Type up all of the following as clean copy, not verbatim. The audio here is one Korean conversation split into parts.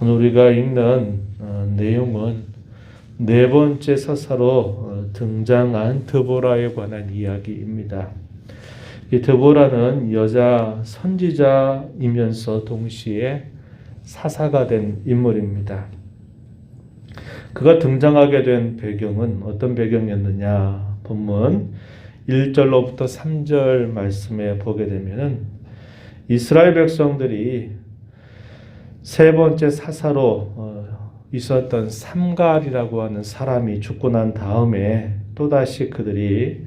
오늘 우리가 읽는 내용은 네 번째 사사로 등장한 드보라에 관한 이야기입니다. 이 드보라는 여자 선지자이면서 동시에 사사가 된 인물입니다. 그가 등장하게 된 배경은 어떤 배경이었느냐? 본문 1절로부터 3절 말씀에 보게 되면은 이스라엘 백성들이 세 번째 사사로 있었던 삼갈이라고 하는 사람이 죽고 난 다음에 또다시 그들이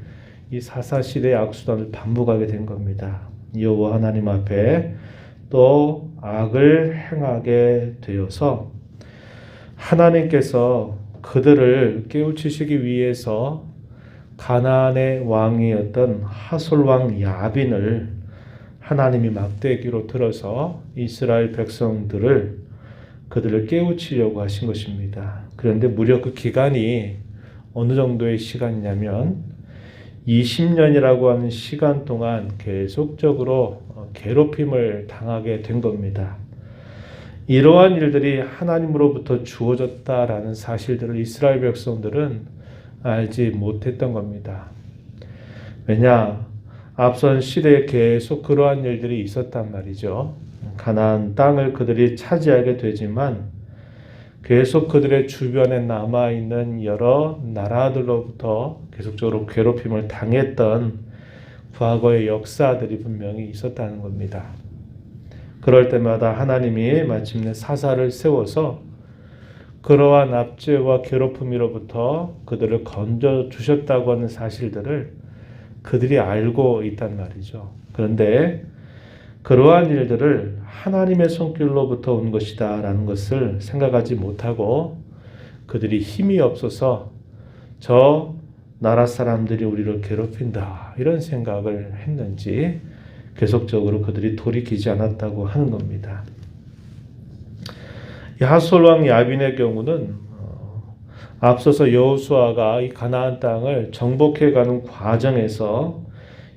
이 사사 시대의 악수단을 반복하게 된 겁니다. 여호와 하나님 앞에 또 악을 행하게 되어서 하나님께서 그들을 깨우치시기 위해서 가나안의 왕이었던 하솔 왕 야빈을 하나님이 막대기로 들어서 이스라엘 백성들을 그들을 깨우치려고 하신 것입니다. 그런데 무려 그 기간이 어느 정도의 시간이냐면 20년이라고 하는 시간 동안 계속적으로 괴롭힘을 당하게 된 겁니다. 이러한 일들이 하나님으로부터 주어졌다라는 사실들을 이스라엘 백성들은 알지 못했던 겁니다. 왜냐? 앞선 시대에 계속 그러한 일들이 있었단 말이죠. 가나안 땅을 그들이 차지하게 되지만 계속 그들의 주변에 남아있는 여러 나라들로부터 계속적으로 괴롭힘을 당했던 과거의 역사들이 분명히 있었다는 겁니다. 그럴 때마다 하나님이 마침내 사사를 세워서 그러한 압제와 괴롭힘으로부터 그들을 건져주셨다고 하는 사실들을 그들이 알고 있단 말이죠. 그런데 그러한 일들을 하나님의 손길로부터 온 것이다 라는 것을 생각하지 못하고 그들이 힘이 없어서 저 나라 사람들이 우리를 괴롭힌다 이런 생각을 했는지 계속적으로 그들이 돌이키지 않았다고 하는 겁니다. 하솔 왕 야빈의 경우는 앞서서 여호수아가 이 가나안 땅을 정복해가는 과정에서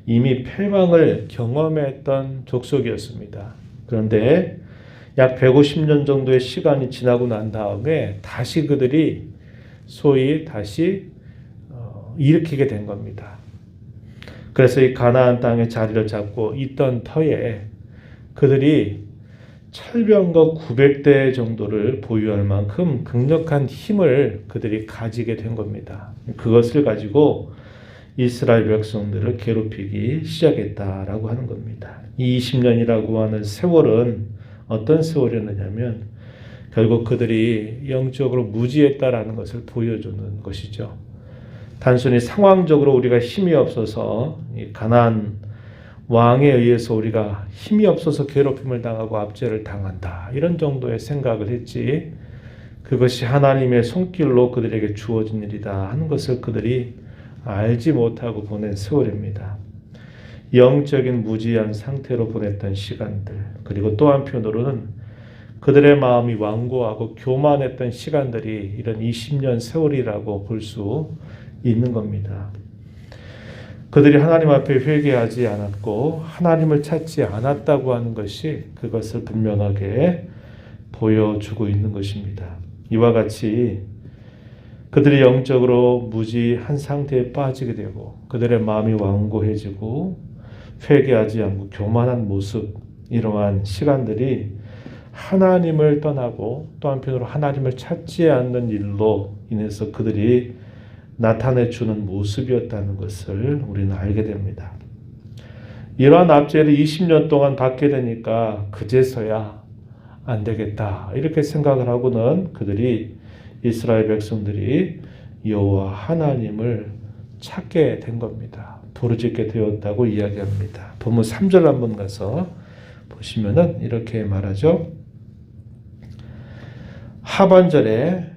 이미 패망을 경험했던 족속이었습니다. 그런데 약 150년 정도의 시간이 지나고 난 다음에 다시 그들이 소위 다시 일으키게 된 겁니다. 그래서 이 가나안 땅에 자리를 잡고 있던 터에 그들이 철병거 900대 정도를 보유할 만큼 강력한 힘을 그들이 가지게 된 겁니다. 그것을 가지고 이스라엘 백성들을 괴롭히기 시작했다라고 하는 겁니다. 이 20년이라고 하는 세월은 어떤 세월이었느냐면 결국 그들이 영적으로 무지했다라는 것을 보여주는 것이죠. 단순히 상황적으로 우리가 힘이 없어서 가나안 왕에 의해서 우리가 힘이 없어서 괴롭힘을 당하고 압제를 당한다. 이런 정도의 생각을 했지 그것이 하나님의 손길로 그들에게 주어진 일이다 하는 것을 그들이 알지 못하고 보낸 세월입니다. 영적인 무지한 상태로 보냈던 시간들 그리고 또 한편으로는 그들의 마음이 완고하고 교만했던 시간들이 이런 20년 세월이라고 볼 수 있는 겁니다. 그들이 하나님 앞에 회개하지 않았고 하나님을 찾지 않았다고 하는 것이 그것을 분명하게 보여주고 있는 것입니다. 이와 같이 그들이 영적으로 무지한 상태에 빠지게 되고 그들의 마음이 완고해지고 회개하지 않고 교만한 모습 이러한 시간들이 하나님을 떠나고 또 한편으로 하나님을 찾지 않는 일로 인해서 그들이 나타내주는 모습이었다는 것을 우리는 알게 됩니다. 이러한 압제를 20년 동안 받게 되니까 그제서야 안 되겠다 이렇게 생각을 하고는 그들이 이스라엘 백성들이 여호와 하나님을 찾게 된 겁니다. 부르짖게 되었다고 이야기합니다. 본문 3절 한번 가서 보시면은 이렇게 말하죠. 하반절에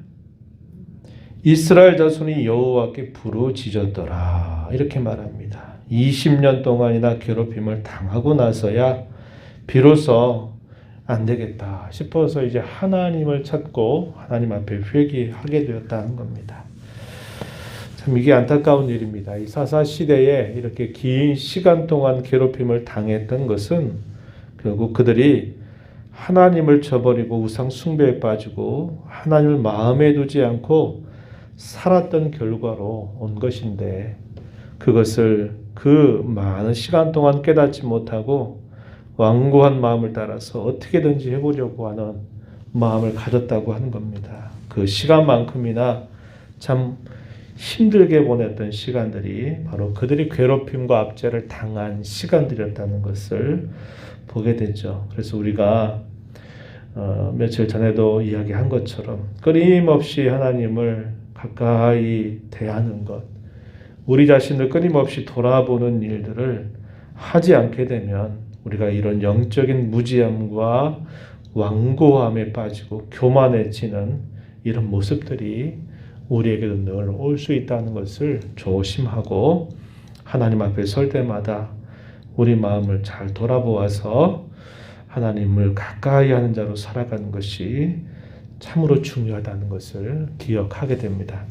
이스라엘 자손이 여호와께 부르짖었더라 이렇게 말합니다. 20년 동안이나 괴롭힘을 당하고 나서야 비로소 안 되겠다 싶어서 이제 하나님을 찾고 하나님 앞에 회개하게 되었다는 겁니다. 참 이게 안타까운 일입니다. 이 사사 시대에 이렇게 긴 시간 동안 괴롭힘을 당했던 것은 결국 그들이 하나님을 저버리고 우상 숭배에 빠지고 하나님을 마음에 두지 않고 살았던 결과로 온 것인데 그것을 그 많은 시간 동안 깨닫지 못하고 완고한 마음을 따라서 어떻게든지 해보려고 하는 마음을 가졌다고 하는 겁니다. 그 시간만큼이나 참 힘들게 보냈던 시간들이 바로 그들이 괴롭힘과 압제를 당한 시간들이었다는 것을 보게 되죠. 그래서 우리가 며칠 전에도 이야기한 것처럼 끊임없이 하나님을 가까이 대하는 것, 우리 자신을 끊임없이 돌아보는 일들을 하지 않게 되면 우리가 이런 영적인 무지함과 완고함에 빠지고 교만해지는 이런 모습들이 우리에게도 늘 올 수 있다는 것을 조심하고 하나님 앞에 설 때마다 우리 마음을 잘 돌아보아서 하나님을 가까이 하는 자로 살아가는 것이 참으로 중요하다는 것을 기억하게 됩니다.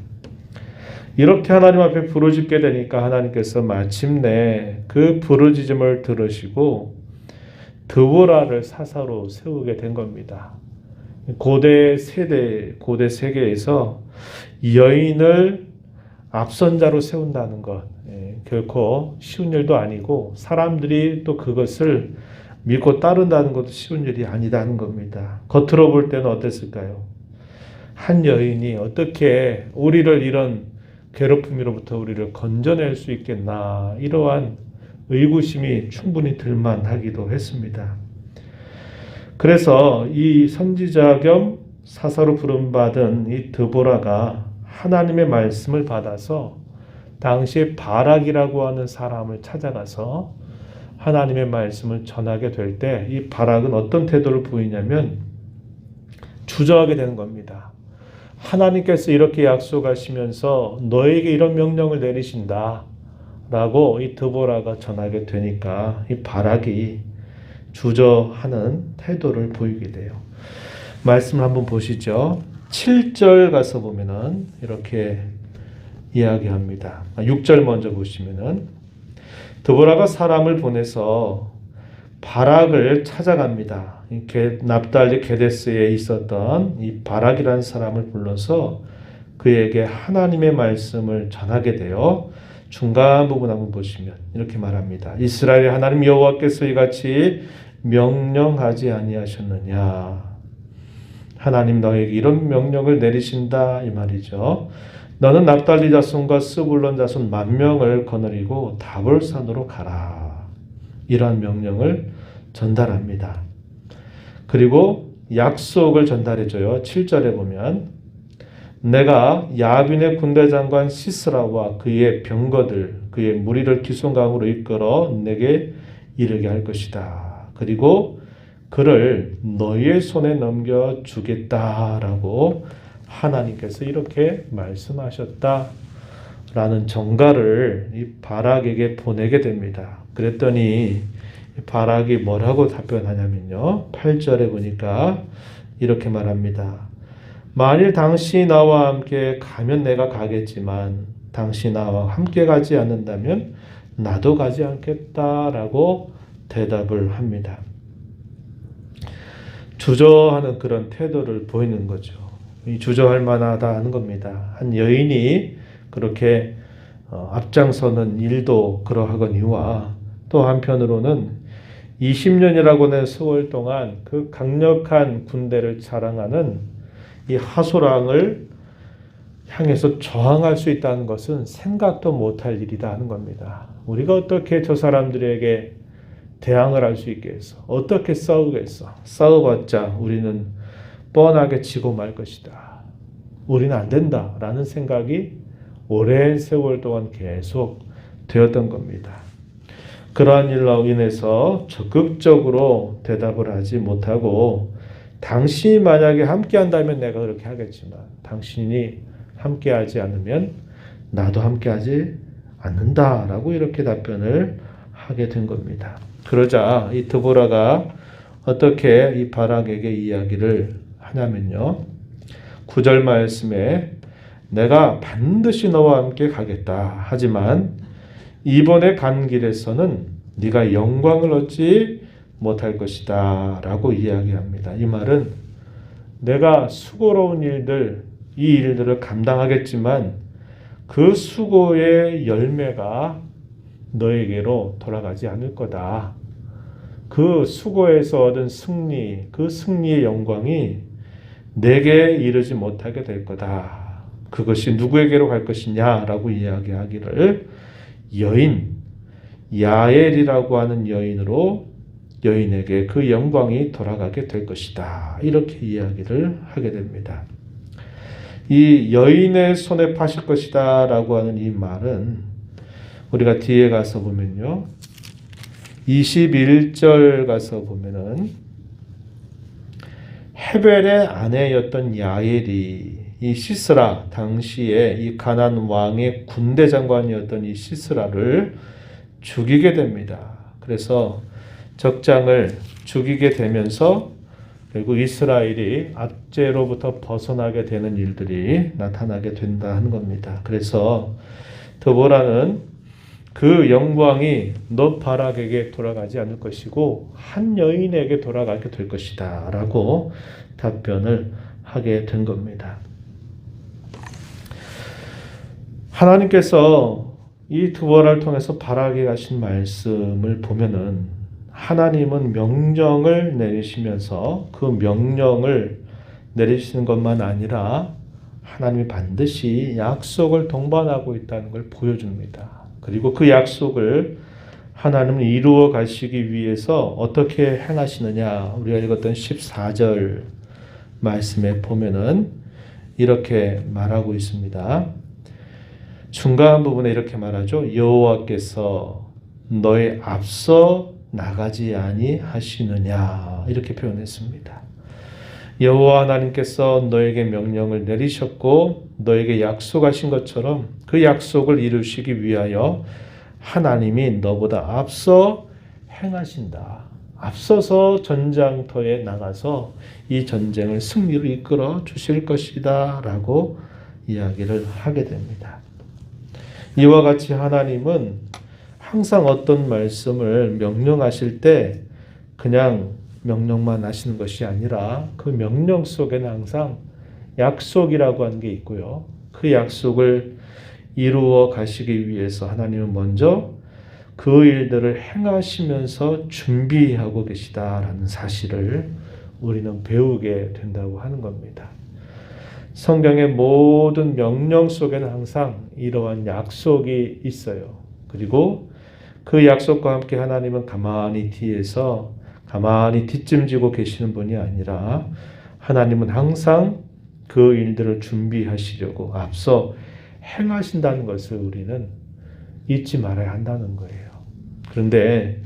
이렇게 하나님 앞에 부르짖게 되니까 하나님께서 마침내 그 부르짖음을 들으시고 드보라를 사사로 세우게 된 겁니다. 고대 세계에서 여인을 앞선자로 세운다는 것 결코 쉬운 일도 아니고 사람들이 또 그것을 믿고 따른다는 것도 쉬운 일이 아니다는 겁니다. 겉으로 볼 때는 어땠을까요? 한 여인이 어떻게 우리를 이런 괴롭힘으로부터 우리를 건져낼 수 있겠나 이러한 의구심이 충분히 들만하기도 했습니다. 그래서 이 선지자 겸 사사로 부름받은 이 드보라가 하나님의 말씀을 받아서 당시에 바락이라고 하는 사람을 찾아가서 하나님의 말씀을 전하게 될 때 이 바락은 어떤 태도를 보이냐면 주저하게 되는 겁니다. 하나님께서 이렇게 약속하시면서 너에게 이런 명령을 내리신다 라고 이 드보라가 전하게 되니까 이 바락이 주저하는 태도를 보이게 돼요. 말씀을 한번 보시죠. 7절 가서 보면은 이렇게 이야기합니다. 6절 먼저 보시면은 드보라가 사람을 보내서 바락을 찾아갑니다. 납달리 게데스에 있었던 이 바락이라는 사람을 불러서 그에게 하나님의 말씀을 전하게 되어 중간 부분 한번 보시면 이렇게 말합니다. 이스라엘의 하나님 여호와께서 이같이 명령하지 아니하셨느냐. 하나님 너에게 이런 명령을 내리신다 이 말이죠. 너는 납달리 자손과 스불론 자손 10,000명을 거느리고 다볼산으로 가라. 이러한 명령을 전달합니다. 그리고 약속을 전달해줘요. 7절에 보면 내가 야빈의 군대 장관 시스라와 그의 병거들 그의 무리를 기손강으로 이끌어 내게 이르게 할 것이다. 그리고 그를 너희의 손에 넘겨주겠다라고 하나님께서 이렇게 말씀하셨다라는 전가를 이 바락에게 보내게 됩니다. 그랬더니 바락이 뭐라고 답변하냐면요. 8절에 보니까 이렇게 말합니다. 만일 당신이 나와 함께 가면 내가 가겠지만 당신이 나와 함께 가지 않는다면 나도 가지 않겠다라고 대답을 합니다. 주저하는 그런 태도를 보이는 거죠. 이 주저할 만하다 하는 겁니다. 한 여인이 그렇게 앞장서는 일도 그러하거니와 또 한편으로는 20년이라고 하는 세월 동안 그 강력한 군대를 자랑하는 이 하소랑을 향해서 저항할 수 있다는 것은 생각도 못할 일이다 하는 겁니다. 우리가 어떻게 저 사람들에게 대항을 할 수 있겠어? 어떻게 싸우겠어? 싸워봤자 우리는 뻔하게 지고 말 것이다. 우리는 안 된다 라는 생각이 오랜 세월 동안 계속 되었던 겁니다. 그러한 일로 인해서 적극적으로 대답을 하지 못하고 당신이 만약에 함께 한다면 내가 그렇게 하겠지만 당신이 함께 하지 않으면 나도 함께 하지 않는다라고 이렇게 답변을 하게 된 겁니다. 그러자 이 드보라가 어떻게 이 바락에게 이야기를 하냐면요. 9절 말씀에 내가 반드시 너와 함께 가겠다. 하지만 이번에 간 길에서는 네가 영광을 얻지 못할 것이다 라고 이야기합니다. 이 말은 내가 수고로운 일들, 이 일들을 감당하겠지만 그 수고의 열매가 너에게로 돌아가지 않을 거다. 그 수고에서 얻은 승리, 그 승리의 영광이 내게 이르지 못하게 될 거다. 그것이 누구에게로 갈 것이냐라고 이야기하기를 여인, 야엘이라고 하는 여인에게 그 영광이 돌아가게 될 것이다. 이렇게 이야기를 하게 됩니다. 이 여인의 손에 파실 것이다 라고 하는 이 말은 우리가 뒤에 가서 보면요. 21절 가서 보면은 헤벨의 아내였던 야엘이 이 시스라, 당시에 이 가나안 왕의 군대 장관이었던 이 시스라를 죽이게 됩니다. 그래서 적장을 죽이게 되면서 결국 이스라엘이 압제로부터 벗어나게 되는 일들이 나타나게 된다 하는 겁니다. 그래서 드보라는 그 영광이 너 바락에게 돌아가지 않을 것이고 한 여인에게 돌아가게 될 것이다 라고 답변을 하게 된 겁니다. 하나님께서 이 드보라를 통해서 바락에 하신 말씀을 보면은 하나님은 명령을 내리시면서 그 명령을 내리시는 것만 아니라 하나님이 반드시 약속을 동반하고 있다는 걸 보여줍니다. 그리고 그 약속을 하나님은 이루어 가시기 위해서 어떻게 행하시느냐, 우리가 읽었던 14절 말씀에 보면은 이렇게 말하고 있습니다. 중간 부분에 이렇게 말하죠. 여호와께서 너의 앞서 나가지 아니하시느냐 이렇게 표현했습니다. 여호와 하나님께서 너에게 명령을 내리셨고 너에게 약속하신 것처럼 그 약속을 이루시기 위하여 하나님이 너보다 앞서 행하신다. 앞서서 전장터에 나가서 이 전쟁을 승리로 이끌어 주실 것이다 라고 이야기를 하게 됩니다. 이와 같이 하나님은 항상 어떤 말씀을 명령하실 때 그냥 명령만 하시는 것이 아니라 그 명령 속에는 항상 약속이라고 하는 게 있고요. 그 약속을 이루어 가시기 위해서 하나님은 먼저 그 일들을 행하시면서 준비하고 계시다라는 사실을 우리는 배우게 된다고 하는 겁니다. 성경의 모든 명령 속에는 항상 이러한 약속이 있어요. 그리고 그 약속과 함께 하나님은 가만히 뒤에서 가만히 뒷짐지고 계시는 분이 아니라 하나님은 항상 그 일들을 준비하시려고 앞서 행하신다는 것을 우리는 잊지 말아야 한다는 거예요. 그런데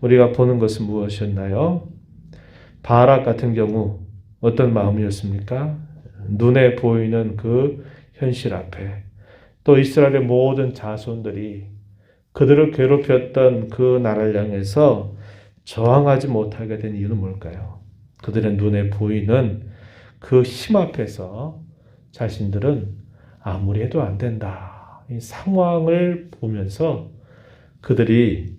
우리가 보는 것은 무엇이었나요? 바락 같은 경우 어떤 마음이었습니까? 눈에 보이는 그 현실 앞에 또 이스라엘의 모든 자손들이 그들을 괴롭혔던 그 나라를 향해서 저항하지 못하게 된 이유는 뭘까요? 그들의 눈에 보이는 그 힘 앞에서 자신들은 아무리 해도 안 된다. 이 상황을 보면서 그들이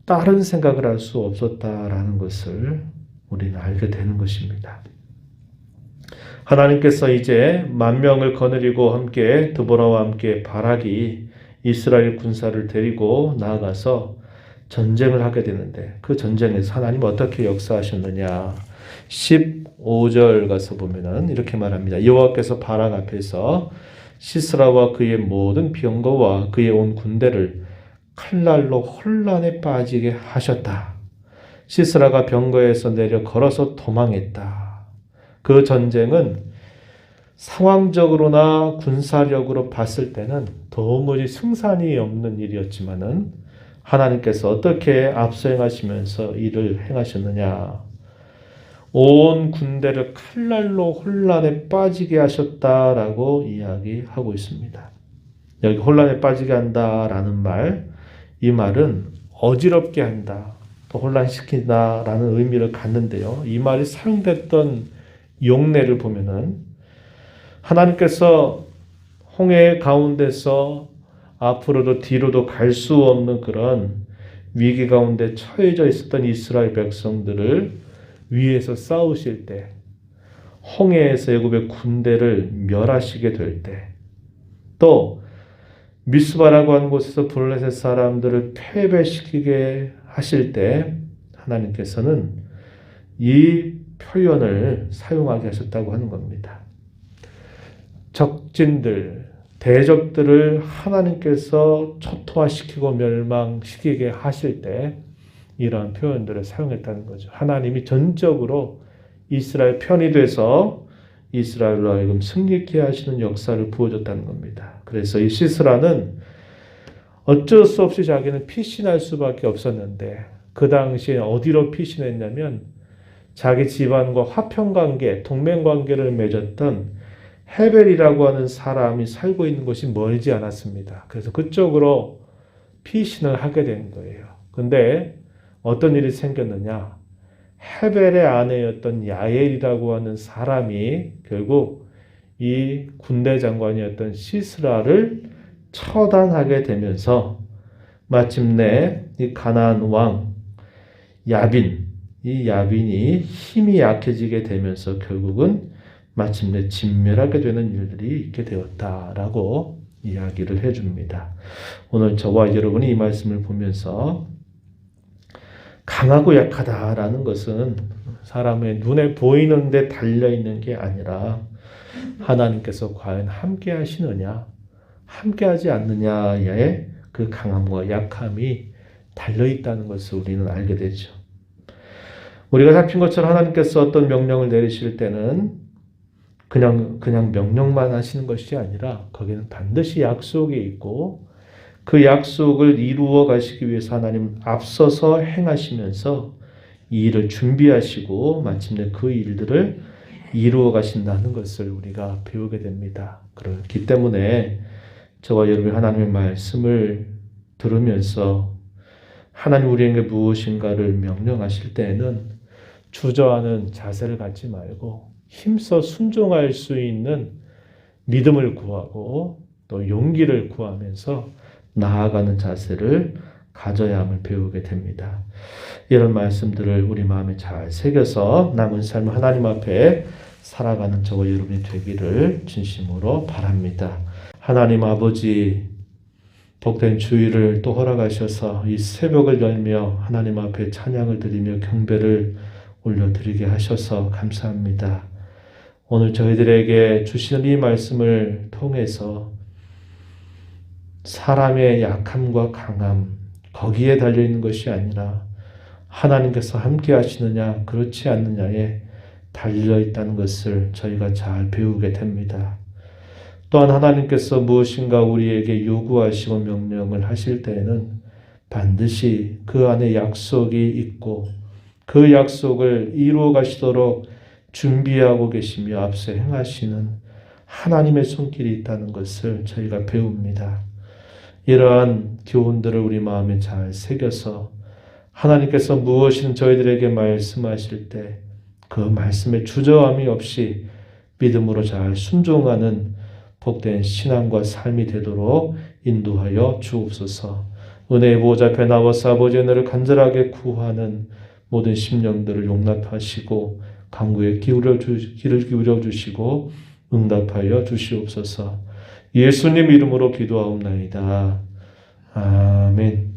다른 생각을 할 수 없었다라는 것을 우리는 알게 되는 것입니다. 하나님께서 이제 10,000명을 거느리고 함께 드보라와 함께 바락이 이스라엘 군사를 데리고 나아가서 전쟁을 하게 되는데 그 전쟁에서 하나님 어떻게 역사하셨느냐 15절 가서 보면은 이렇게 말합니다. 여호와께서 바락 앞에서 시스라와 그의 모든 병거와 그의 온 군대를 칼날로 혼란에 빠지게 하셨다. 시스라가 병거에서 내려 걸어서 도망했다. 그 전쟁은 상황적으로나 군사력으로 봤을 때는 도무지 승산이 없는 일이었지만은 하나님께서 어떻게 앞서 행하시면서 일을 행하셨느냐. 온 군대를 칼날로 혼란에 빠지게 하셨다라고 이야기하고 있습니다. 여기 혼란에 빠지게 한다라는 말, 이 말은 어지럽게 한다, 또 혼란시킨다라는 의미를 갖는데요. 이 말이 사용됐던 용례를 보면은 하나님께서 홍해 가운데서 앞으로도 뒤로도 갈 수 없는 그런 위기 가운데 처해져 있었던 이스라엘 백성들을 위에서 싸우실 때, 홍해에서 애굽의 군대를 멸하시게 될 때, 또 미스바라고 하는 곳에서 블레셋 사람들을 패배시키게 하실 때 하나님께서는 이 표현을 사용하게 하셨다고 하는 겁니다. 적진들, 대적들을 하나님께서 초토화시키고 멸망시키게 하실 때 이러한 표현들을 사용했다는 거죠. 하나님이 전적으로 이스라엘 편이 돼서 이스라엘로 하여금 승리케 하시는 역사를 부어줬다는 겁니다. 그래서 이 시스라는 어쩔 수 없이 자기는 피신할 수밖에 없었는데 그 당시에 어디로 피신했냐면 자기 집안과 화평관계, 동맹관계를 맺었던 헤벨이라고 하는 사람이 살고 있는 곳이 멀지 않았습니다. 그래서 그쪽으로 피신을 하게 된 거예요. 근데 어떤 일이 생겼느냐? 헤벨의 아내였던 야엘이라고 하는 사람이 결국 이 군대 장관이었던 시스라를 처단하게 되면서 마침내 이 가나안 왕 야빈, 이 야빈이 힘이 약해지게 되면서 결국은 마침내 진멸하게 되는 일들이 있게 되었다라고 이야기를 해줍니다. 오늘 저와 여러분이 이 말씀을 보면서 강하고 약하다라는 것은 사람의 눈에 보이는데 달려있는 게 아니라 하나님께서 과연 함께 하시느냐, 함께 하지 않느냐에 그 강함과 약함이 달려있다는 것을 우리는 알게 되죠. 우리가 살핀 것처럼 하나님께서 어떤 명령을 내리실 때는 그냥 명령만 하시는 것이 아니라 거기는 반드시 약속이 있고 그 약속을 이루어 가시기 위해서 하나님 앞서서 행하시면서 이 일을 준비하시고 마침내 그 일들을 이루어 가신다는 것을 우리가 배우게 됩니다. 그렇기 때문에 저와 여러분이 하나님의 말씀을 들으면서 하나님 우리에게 무엇인가를 명령하실 때에는 주저하는 자세를 갖지 말고 힘써 순종할 수 있는 믿음을 구하고 또 용기를 구하면서 나아가는 자세를 가져야 함을 배우게 됩니다. 이런 말씀들을 우리 마음에 잘 새겨서 남은 삶 하나님 앞에 살아가는 저와 여러분이 되기를 진심으로 바랍니다. 하나님 아버지 복된 주일을 또 허락하셔서 이 새벽을 열며 하나님 앞에 찬양을 드리며 경배를 올려드리게 하셔서 감사합니다. 오늘 저희들에게 주시는 이 말씀을 통해서 사람의 약함과 강함 거기에 달려있는 것이 아니라 하나님께서 함께 하시느냐 그렇지 않느냐에 달려있다는 것을 저희가 잘 배우게 됩니다. 또한 하나님께서 무엇인가 우리에게 요구하시고 명령을 하실 때에는 반드시 그 안에 약속이 있고 그 약속을 이루어 가시도록 준비하고 계시며 앞서 행하시는 하나님의 손길이 있다는 것을 저희가 배웁니다. 이러한 교훈들을 우리 마음에 잘 새겨서 하나님께서 무엇이든 저희들에게 말씀하실 때 그 말씀에 주저함이 없이 믿음으로 잘 순종하는 복된 신앙과 삶이 되도록 인도하여 주옵소서. 은혜의 보좌 앞에 나와서 아버지의 은혜를 간절하게 구하는 모든 심령들을 용납하시고 간구에 귀를 기울여 주시고 응답하여 주시옵소서. 예수님 이름으로 기도하옵나이다. 아멘.